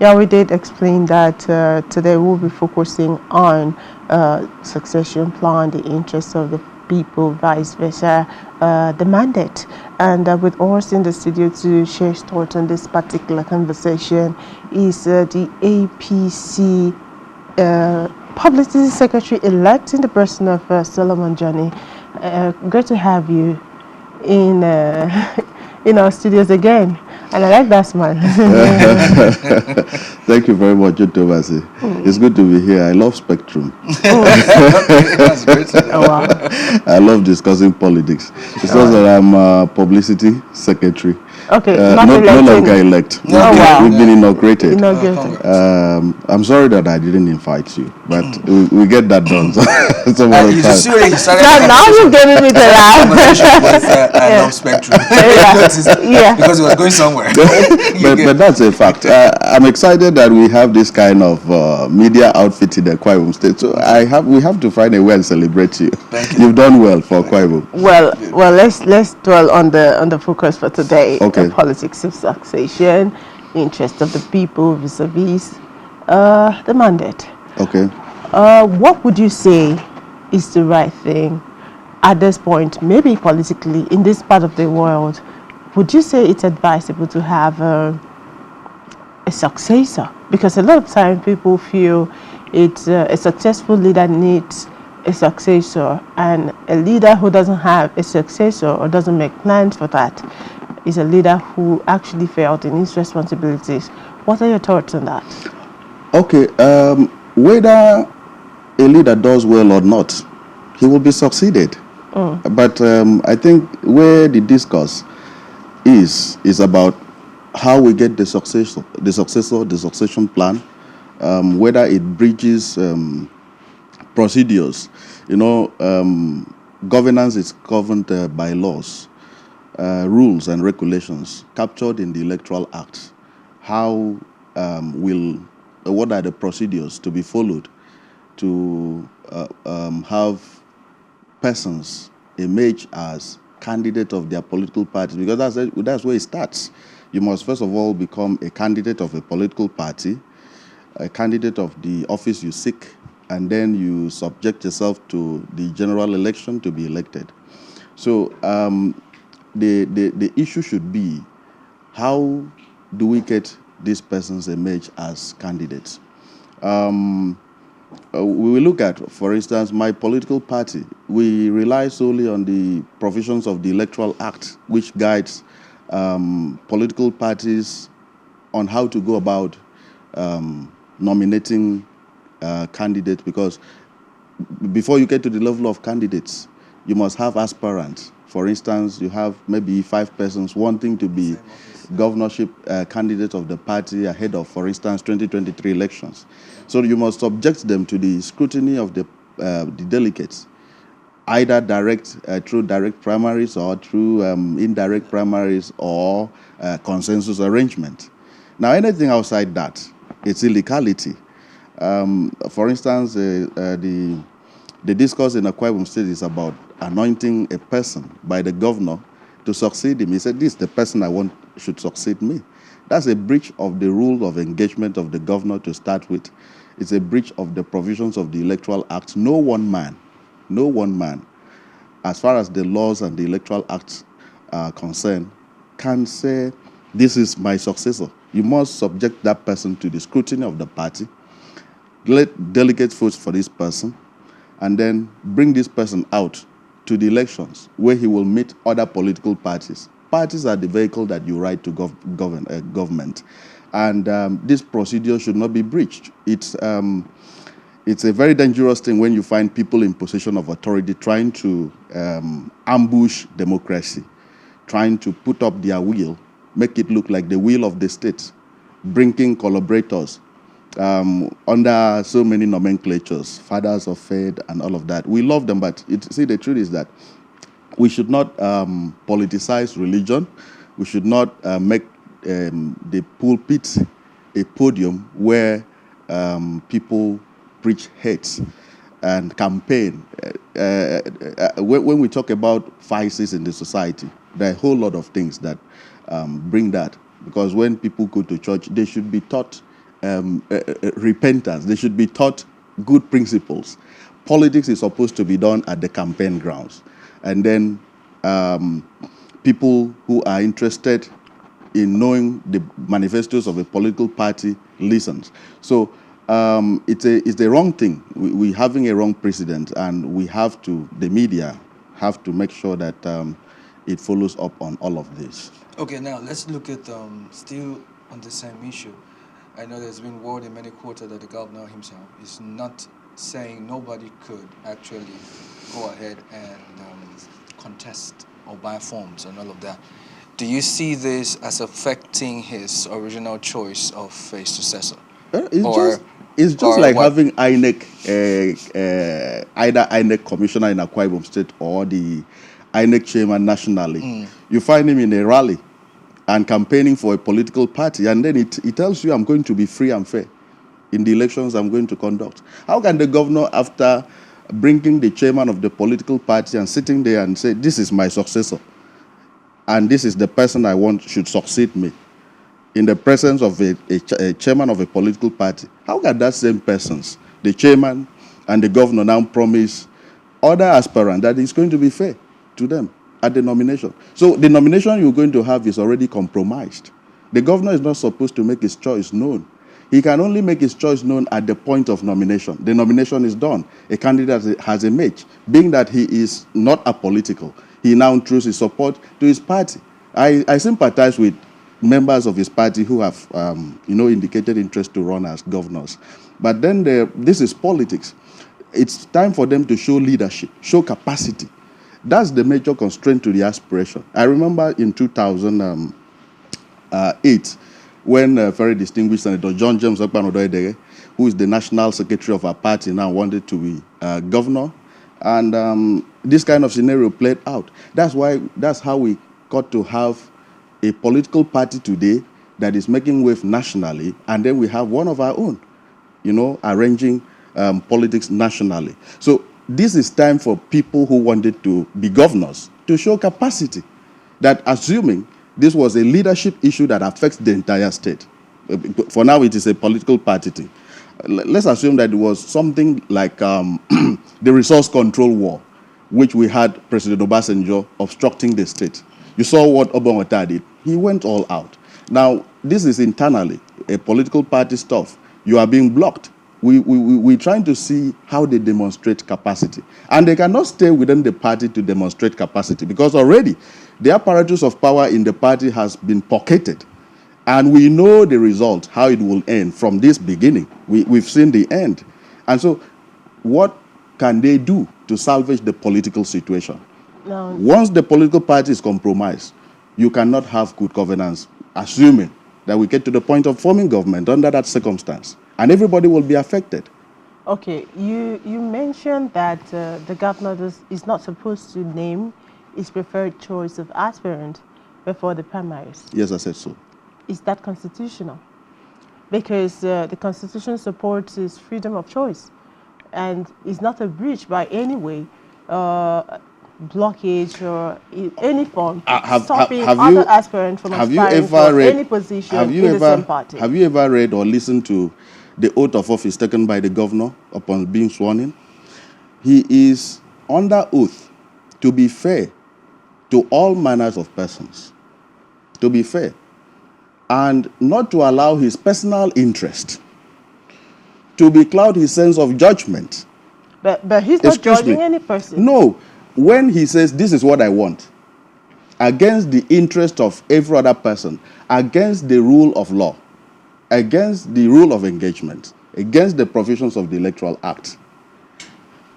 Yeah, we did explain that today we'll be focusing on succession plan, the interests of the people, vice versa, the mandate. And with us in the studio to share thoughts on this particular conversation is the APC Publicity Secretary-elect in the person of Solomon Johnny. Great to have you in in our studios again, and I like that smile. Thank you very much, Thomas. It's good to be here. I love Spectrum. That's great. Oh wow! I love discussing politics. It's just that I'm a publicity secretary. Okay, No longer elect. Oh, wow. We've been inaugurated. Inaugurated. I'm sorry that I didn't invite you, but we get that done. Some other You time. see when you started Now you're giving me the laugh. conversation with I love Spectrum. Yeah. Because it was going somewhere. But that's a fact. I'm excited that we have this kind of media outfit in the Akwa Ibom State. So we have to find a way and celebrate you. Thank you. You've done well for Akwa Ibom. Well, let's dwell on the focus for today. Okay. The politics of succession, interest of the people vis-a-vis the mandate. Okay. What would you say is the right thing at this point, maybe politically, in this part of the world? Would you say it's advisable to have a successor? Because a lot of times people feel it's a successful leader needs a successor, and a leader who doesn't have a successor or doesn't make plans for that is a leader who actually failed in his responsibilities. What are your thoughts on that? Okay. Whether a leader does well or not, he will be succeeded. But I think where the discourse is about how we get the succession plan, whether it bridges procedures. Governance is governed by laws, rules and regulations captured in the Electoral Act. What are the procedures to be followed to have persons emerge as candidate of their political party? Because that's where it starts. You must first of all become a candidate of a political party, a candidate of the office you seek, and then you subject yourself to the general election to be elected. So the issue should be, how do we get these persons emerge as candidates? We will look at, for instance, my political party. We rely solely on the provisions of the Electoral Act, which guides political parties on how to go about nominating candidates, because before you get to the level of candidates, you must have aspirants. For instance, you have maybe 5 persons wanting to be governorship candidate of the party ahead of, for instance, 2023 elections. So you must subject them to the scrutiny of the delegates, either through direct primaries or through indirect primaries or consensus arrangement. Now, anything outside that, it's illegality. For instance, the discourse in Akwa Ibom State is about anointing a person by the governor to succeed him. He said, this is the person I want should succeed me. That's a breach of the rule of engagement of the governor to start with. It's a breach of the provisions of the Electoral Act. No one man, as far as the laws and the Electoral Act are concerned, can say, this is my successor. You must subject that person to the scrutiny of the party, let delegates vote for this person, and then bring this person out to the elections where he will meet other political parties. Parties are the vehicle that you ride to government. And this procedure should not be breached. It's a very dangerous thing when you find people in position of authority trying to ambush democracy, trying to put up their will, make it look like the will of the state, bringing collaborators under so many nomenclatures, fathers of faith and all of that. We love them, but the truth is that we should not politicize religion. We should not make the pulpit a podium where people preach hate and campaign. When we talk about vices in the society, there are a whole lot of things that bring that. Because when people go to church, they should be taught repentance. They should be taught good principles. Politics is supposed to be done at the campaign grounds. And then people who are interested in knowing the manifestos of a political party listens. So it's the wrong thing. We're having a wrong precedent, and we have to, the media have to make sure that it follows up on all of this. Okay, now let's look at still on the same issue. I know there's been word in many quarters that the governor himself is not saying nobody could actually go ahead and contest or buy forms and all of that. Do you see this as affecting his original choice of a successor? It's just like having INEC, either INEC commissioner in Akwa Ibom State or the INEC chairman nationally. You find him in a rally and campaigning for a political party, and then it tells you, I'm going to be free and fair in the elections I'm going to conduct. How can the governor, after bringing the chairman of the political party and sitting there and say, this is my successor, and this is the person I want should succeed me, in the presence of a chairman of a political party, how can that same persons, the chairman and the governor, now promise other aspirants that it's going to be fair to them at the nomination? So the nomination you're going to have is already compromised. The governor is not supposed to make his choice known. He can only make his choice known at the point of nomination. The nomination is done. A candidate has a match. Being that he is not apolitical, he now throws his support to his party. I sympathize with members of his party who have, indicated interest to run as governors. But then this is politics. It's time for them to show leadership, show capacity. That's the major constraint to the aspiration. I remember in 2008, when very distinguished Senator John James Okpanodoedege, who is the national secretary of our party now, wanted to be governor. And this kind of scenario played out. That's how we got to have a political party today that is making wave nationally, and then we have one of our own, arranging politics nationally. So this is time for people who wanted to be governors to show capacity, that assuming this was a leadership issue that affects the entire state. For now, it is a political party thing. Let's assume that it was something like the resource control war, which we had President Obasanjo obstructing the state. You saw what Obama did. He went all out. Now, this is internally a political party stuff. You are being blocked. We're trying to see how they demonstrate capacity. And they cannot stay within the party to demonstrate capacity, because already the apparatus of power in the party has been pocketed. And we know the result, how it will end from this beginning. We've seen the end. And so what can they do to salvage the political situation? No. Once the political party is compromised, you cannot have good governance, assuming that we get to the point of forming government under that circumstance. And everybody will be affected. Okay, you mentioned that the governor is not supposed to name his preferred choice of aspirant before the primaries. Yes, I said so. Is that constitutional? Because the Constitution supports his freedom of choice, and is not a breach by any way, blockage or any form stopping other aspirants from aspiring for any position in the same party. Have you ever read or listened to the oath of office taken by the governor upon being sworn in? He is under oath to be fair to all manners of persons, to be fair, and not to allow his personal interest to becloud his sense of judgment. But he's not judging any person. No. When he says, this is what I want, against the interest of every other person, against the rule of law, against the rule of engagement, against the provisions of the Electoral Act,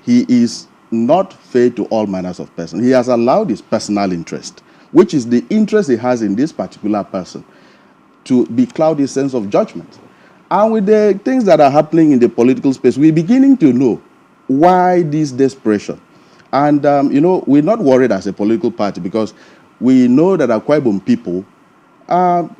he is not fair to all manners of persons. He has allowed his personal interest, which is the interest he has in this particular person, to becloud his sense of judgment. And with the things that are happening in the political space, we're beginning to know why this desperation. And, we're not worried as a political party, because we know that Akwa Ibom people are,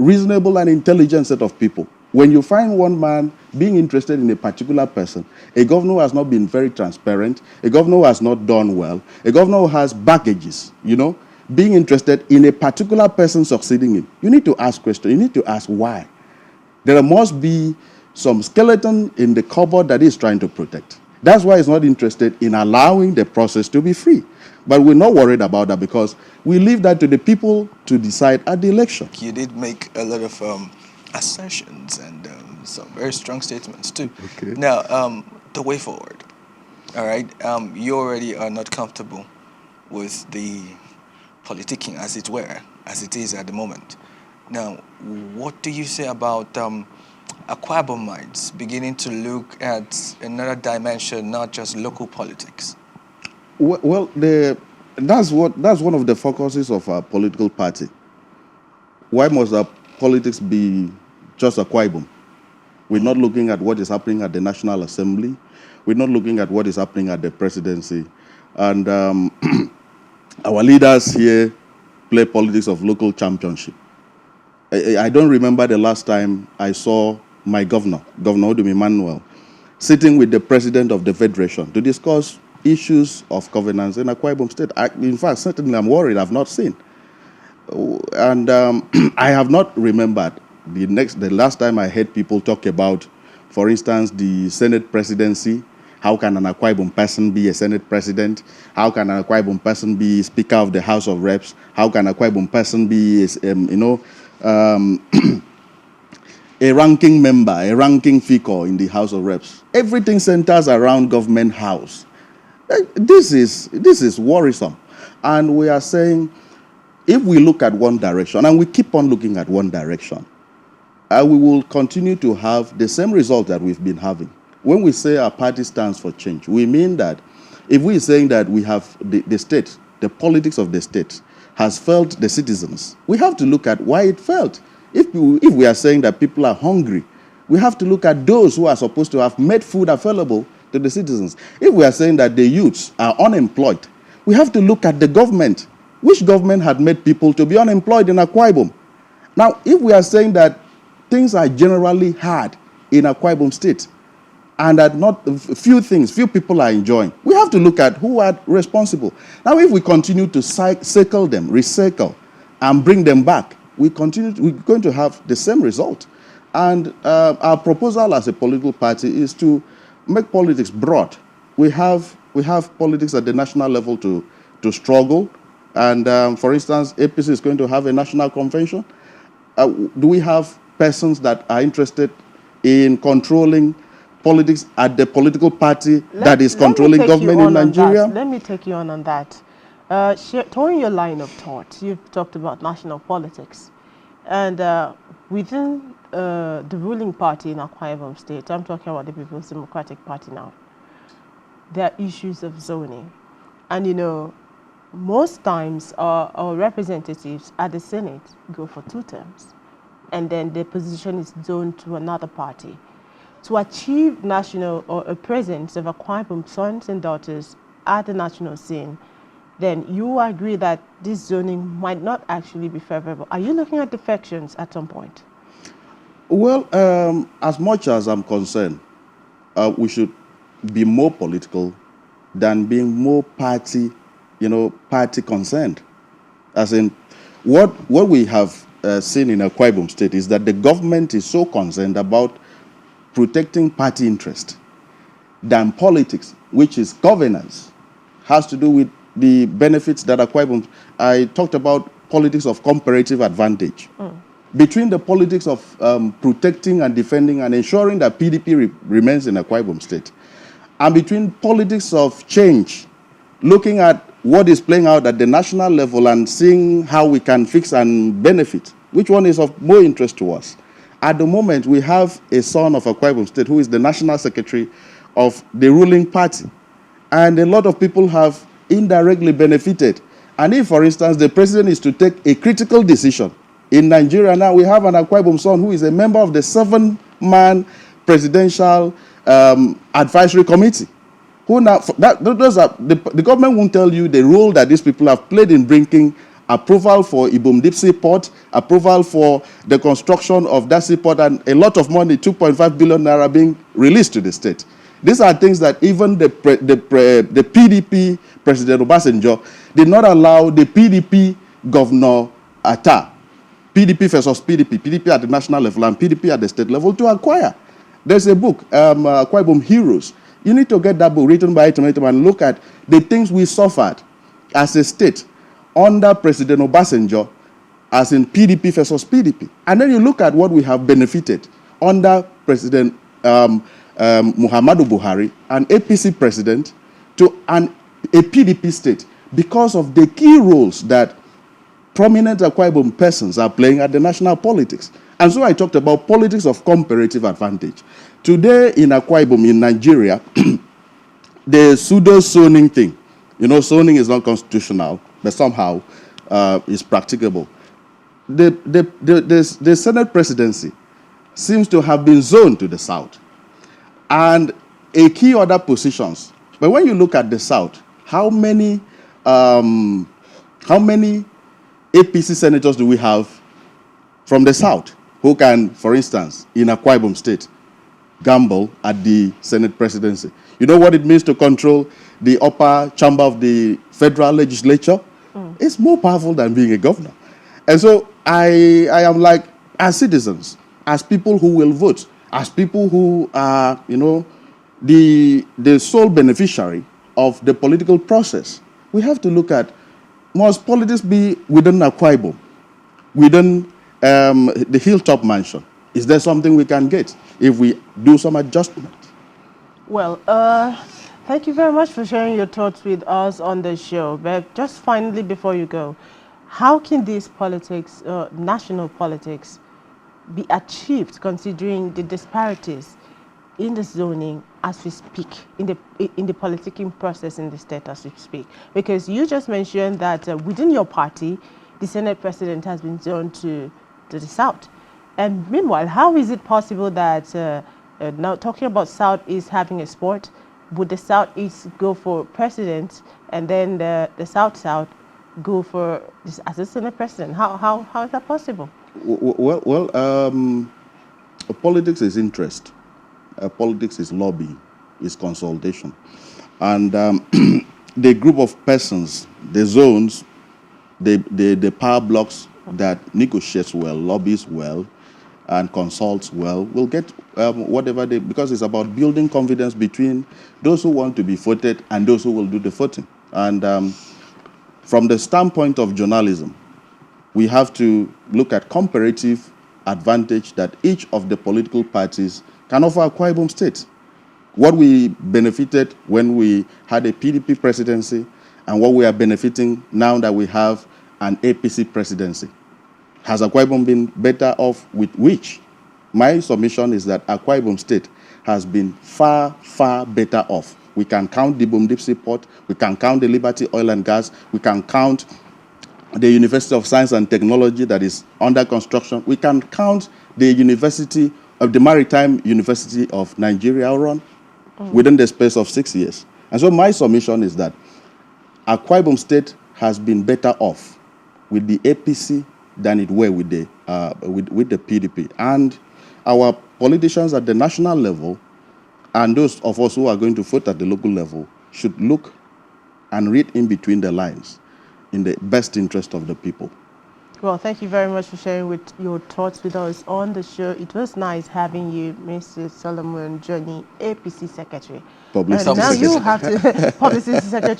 reasonable and intelligent set of people. When you find one man being interested in a particular person, a governor who has not been very transparent, a governor who has not done well, a governor who has baggages, being interested in a particular person succeeding him, you need to ask questions. You need to ask why. There must be some skeleton in the cupboard that is trying to protect. That's why it's not interested in allowing the process to be free. But we're not worried about that because we leave that to the people to decide at the election. You did make a lot of assertions and some very strong statements too. Okay. Now, the way forward. All right. You already are not comfortable with the politicking, as it were, as it is at the moment. Now, what do you say about Akwa Ibomites beginning to look at another dimension, not just local politics? Well, that's one of the focuses of our political party. Why must our politics be just Akwa Ibom? We're not looking at what is happening at the National Assembly. We're not looking at what is happening at the presidency. And our leaders here play politics of local championship. I don't remember the last time I saw my Governor Odum Emmanuel, sitting with the president of the Federation to discuss issues of governance in Akwa Ibom State. In fact, certainly I'm worried I've not seen. And I have not remembered the last time I heard people talk about, for instance, the Senate presidency. How can an Akwa Ibom person be a Senate president? How can an Akwa Ibom person be Speaker of the House of Reps? How can an Akwa Ibom person be, a ranking member, a ranking figure in the House of Reps? Everything centers around government house. This is worrisome. And we are saying, if we look at one direction, and we keep on looking at one direction, we will continue to have the same result that we've been having. When we say our party stands for change, we mean that if we're saying that we have the state, the politics of the state has failed the citizens, we have to look at why it failed. If we are saying that people are hungry, we have to look at those who are supposed to have made food available to the citizens. If we are saying that the youths are unemployed, we have to look at the government. Which government had made people to be unemployed in Akwa Ibom? Now, if we are saying that things are generally hard in Akwa Ibom State, and that few people are enjoying, we have to look at who are responsible. Now, if we continue to recycle, and bring them back, we're going to have the same result. And our proposal as a political party is to make politics broad. We have politics at the national level to struggle. And for instance, APC is going to have a national convention. Do we have persons that are interested in controlling politics at the political party that is controlling government in Nigeria? Let me take you on that. Towing your line of thought, you've talked about national politics. And within the ruling party in Akwa Ibom State, I'm talking about the People's Democratic Party now, there are issues of zoning. And most times our representatives at the Senate go for 2 terms. And then the position is zoned to another party. To achieve national or a presence of Akwa Ibom sons and daughters at the national scene, then you agree that this zoning might not actually be favorable. Are you looking at defections at some point? Well, as much as I'm concerned, we should be more political than being more party concerned. As in, what we have seen in Akwa Ibom State is that the government is so concerned about protecting party interest than politics, which is governance, has to do with the benefits that Akwa Ibom. I talked about politics of comparative advantage. Between the politics of protecting and defending and ensuring that PDP remains in Akwa Ibom State, and between politics of change, looking at what is playing out at the national level and seeing how we can fix and benefit, which one is of more interest to us? At the moment, we have a son of Akwa Ibom State who is the national secretary of the ruling party. And a lot of people have indirectly benefited. And if, for instance, the president is to take a critical decision, in Nigeria now we have an Akwa Ibom son who is a member of the 7-man presidential advisory committee. Who now, the government won't tell you the role that these people have played in bringing approval for Ibom Deep Sea Port, approval for the construction of that seaport, and a lot of money, 2.5 billion naira, being released to the state. These are things that even the PDP President Obasanjo did not allow the PDP Governor Atta, PDP versus PDP, PDP at the national level and PDP at the state level to acquire. There's a book, Akwa Ibom Heroes. You need to get that book written by Item and look at the things we suffered as a state under President Obasanjo, as in PDP versus PDP. And then you look at what we have benefited under President Muhammadu Buhari, an APC president, to a PDP state because of the key roles that prominent Akwa Ibom persons are playing at the national politics. And so I talked about politics of comparative advantage. Today in Akwa Ibom, in Nigeria, the pseudo-zoning thing, you know, zoning is not constitutional, but somehow is practicable. The Senate presidency seems to have been zoned to the South. And a key other positions. But when you look at the South, how many APC senators do we have from the South who can, for instance, in Akwa Ibom State, gamble at the Senate presidency? You know what it means to control the upper chamber of the federal legislature? It's more powerful than being a governor. And so I am like, as citizens, as people who will vote, as people who are, you know, the sole beneficiary of the political process, we have to look at, must politics be within Akwa Ibom, within the Hilltop Mansion? Is there something we can get if we do some adjustment? Well, thank you very much for sharing your thoughts with us on the show. But just finally, before you go, how can these politics, national politics, be achieved considering the disparities in the zoning as we speak, in the politicking process in the state as we speak? Because you just mentioned that within your party, the Senate president has been zoned to the South. And meanwhile, how is it possible that, now talking about Southeast having a sport, would the Southeast go for president and then the South go for this as a Senate president? How is that possible? Well, politics is interest. Politics is lobby, is consultation. And the group of persons, the zones, the power blocks that negotiates well, lobbies well, and consults well, will get whatever they, because it's about building confidence between those who want to be voted and those who will do the voting. And from the standpoint of journalism, we have to look at comparative advantage that each of the political parties can offer Akwa Ibom State. What we benefited when we had a PDP presidency and what we are benefiting now that we have an APC presidency. Has Akwa Ibom been better off with which? My submission is that Akwa Ibom State has been far, far better off. We can count the Bombdipsi Port, we can count the Liberty Oil and Gas, we can count the University of Science and Technology that is under construction, we can count the University of the Maritime University of Nigeria run within the space of 6 years. And so my submission is that Akwa Ibom State has been better off with the APC than it were with the PDP. And our politicians at the national level and those of us who are going to vote at the local level should look and read in between the lines in the best interest of the people. Well, thank you very much for sharing your thoughts with us on the show. It was nice having you, Mr. Solomon Johnny, APC Secretary. Publicity Now you Secretary. have to, Publicity Secretary.